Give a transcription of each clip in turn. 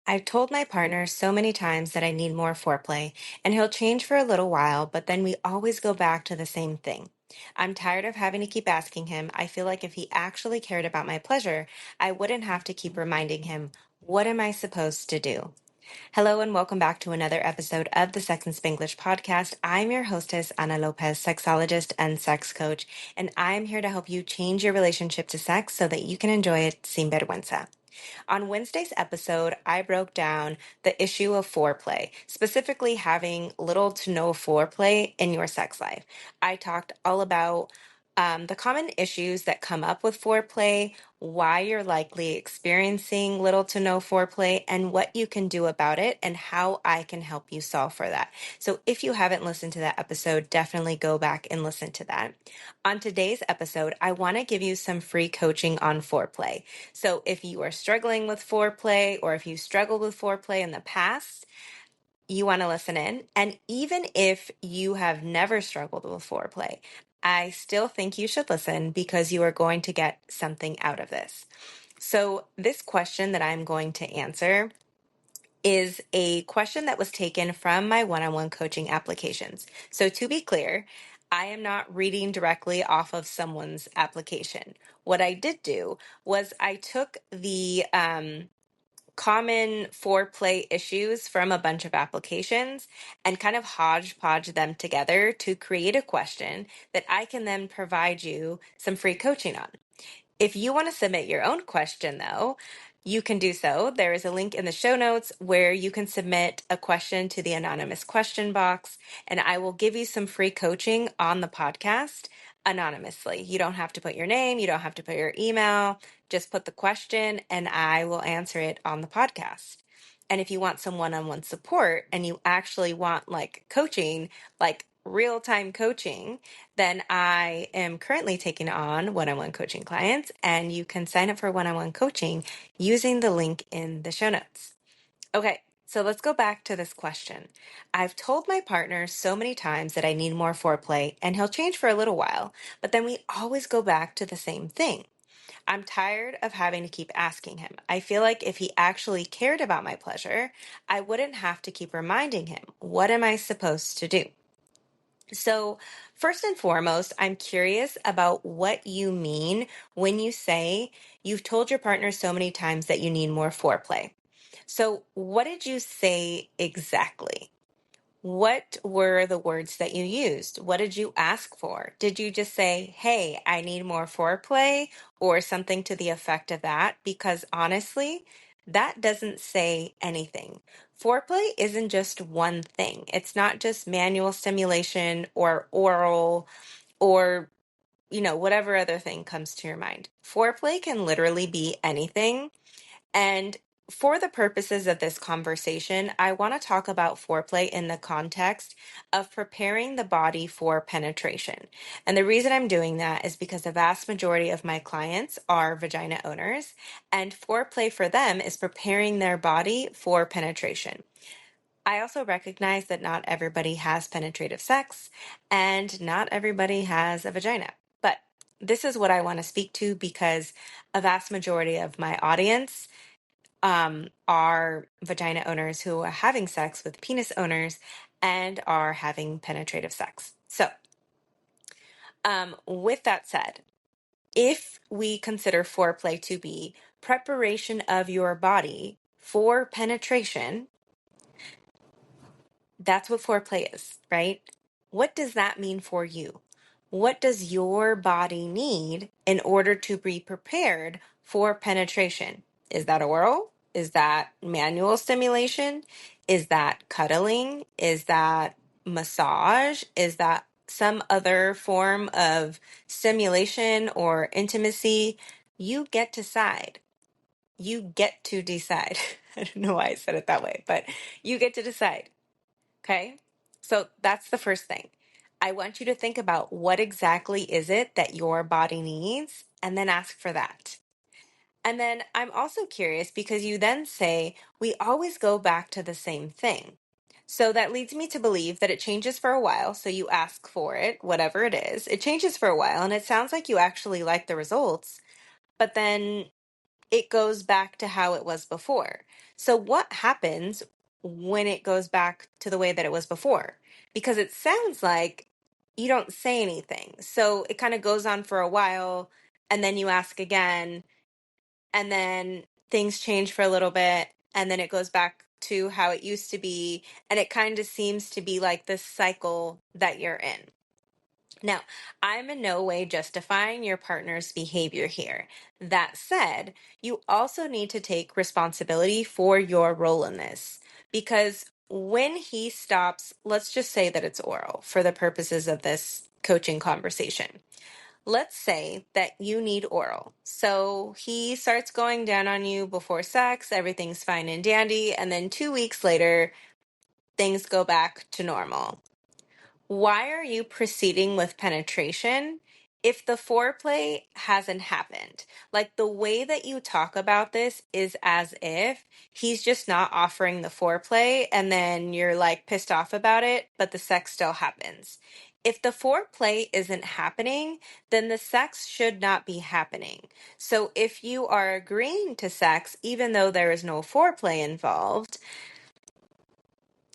I've told my partner so many times that I need more foreplay, and he'll change for a little while, but then we always go back to the same thing. I'm tired of having to keep asking him. I feel like if he actually cared about my pleasure, I wouldn't have to keep reminding him, what am I supposed to do? Hello, and welcome back to another episode of the Sex and Spanglish podcast. I'm your hostess, Ana Lopez, sexologist and sex coach, and I'm here to help you change your relationship to sex so that you can enjoy it sin vergüenza. On Wednesday's episode, I broke down the issue of foreplay, specifically having little to no foreplay in your sex life. I talked all about the common issues that come up with foreplay, why you're likely experiencing little to no foreplay, and what you can do about it, and how I can help you solve for that. So if you haven't listened to that episode, definitely go back and listen to that. On today's episode, I want to give you some free coaching on foreplay. So if you are struggling with foreplay, or if you struggled with foreplay in the past, you want to listen in. And even if you have never struggled with foreplay, I still think you should listen because you are going to get something out of this. So this question that I'm going to answer is a question that was taken from my one-on-one coaching applications. So to be clear, I am not reading directly off of someone's application. What I did do was I took the common foreplay issues from a bunch of applications and kind of hodgepodge them together to create a question that I can then provide you some free coaching on. If you want to submit your own question, though, you can do so. There is a link in the show notes where you can submit a question to the anonymous question box, and I will give you some free coaching on the podcast anonymously. You don't have to put your name, you don't have to put your email, just put the question, and I will answer it on the podcast. And if you want some one-on-one support and you actually want like coaching, like real-time coaching, then I am currently taking on one-on-one coaching clients, and you can sign up for one-on-one coaching using the link in the show notes. Okay, so let's go back to this question. I've told my partner so many times that I need more foreplay, and he'll change for a little while, but then we always go back to the same thing. I'm tired of having to keep asking him. I feel like if he actually cared about my pleasure, I wouldn't have to keep reminding him, what am I supposed to do? So, first and foremost, I'm curious about what you mean when you say you've told your partner so many times that you need more foreplay. So, what did you say exactly? What were the words that you used? What did you ask for? Did you just say, hey, I need more foreplay, or something to the effect of that? Because honestly, that doesn't say anything. Foreplay isn't just one thing. It's not just manual stimulation or oral or, whatever other thing comes to your mind. Foreplay can literally be anything. And for the purposes of this conversation, I want to talk about foreplay in the context of preparing the body for penetration. And the reason I'm doing that is because the vast majority of my clients are vagina owners, and foreplay for them is preparing their body for penetration. I also recognize that not everybody has penetrative sex, and not everybody has a vagina. But this is what I want to speak to because a vast majority of my audience are vagina owners who are having sex with penis owners and are having penetrative sex. So, with that said, if we consider foreplay to be preparation of your body for penetration, that's what foreplay is, right? What does that mean for you? What does your body need in order to be prepared for penetration? Is that oral? Is that manual stimulation? Is that cuddling? Is that massage? Is that some other form of stimulation or intimacy? You get to decide. You get to decide. I don't know why I said it that way, but you get to decide. Okay, so that's the first thing. I want you to think about what exactly is it that your body needs, and then ask for that. And then I'm also curious because you then say, we always go back to the same thing. So that leads me to believe that it changes for a while. So you ask for it, whatever it is. It changes for a while, and it sounds like you actually like the results, but then it goes back to how it was before. So, what happens when it goes back to the way that it was before? Because it sounds like you don't say anything. So, it kind of goes on for a while, and then you ask again, and then things change for a little bit, and then it goes back to how it used to be. And it kind of seems to be like this cycle that you're in. Now, I'm in no way justifying your partner's behavior here. That said, you also need to take responsibility for your role in this because when he stops, let's just say that it's oral for the purposes of this coaching conversation. Let's say that you need oral. So he starts going down on you before sex, everything's fine and dandy, and then 2 weeks later, things go back to normal. Why are you proceeding with penetration if the foreplay hasn't happened? Like the way that you talk about this is as if he's just not offering the foreplay and then you're like pissed off about it, but the sex still happens. If the foreplay isn't happening, then the sex should not be happening. So if you are agreeing to sex, even though there is no foreplay involved,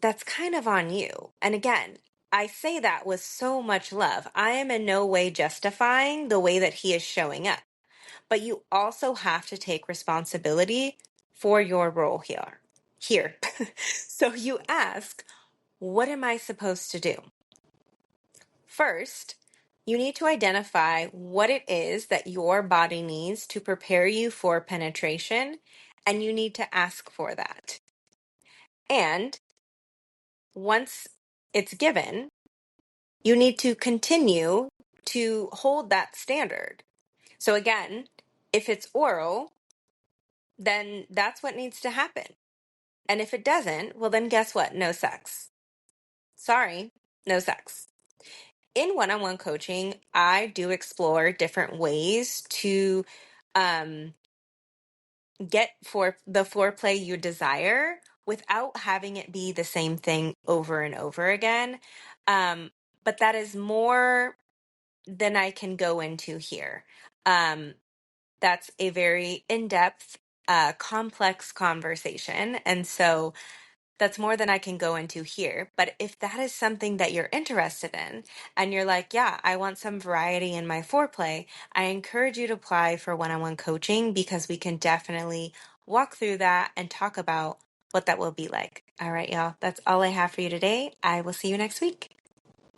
that's kind of on you. And again, I say that with so much love. I am in no way justifying the way that he is showing up, but you also have to take responsibility for your role here. Here. So you ask, what am I supposed to do? First, you need to identify what it is that your body needs to prepare you for penetration, and you need to ask for that. And once it's given, you need to continue to hold that standard. So again, if it's oral, then that's what needs to happen. And if it doesn't, well, then guess what? No sex. Sorry, no sex. In one-on-one coaching, I do explore different ways to um, get for the foreplay you desire without having it be the same thing over and over again. But that is more than I can go into here. Um, that's a very in-depth, complex conversation. And so that's more than I can go into here. But if that is something that you're interested in and you're like, yeah, I want some variety in my foreplay, I encourage you to apply for one-on-one coaching because we can definitely walk through that and talk about what that will be like. All right, y'all, that's all I have for you today. I will see you next week.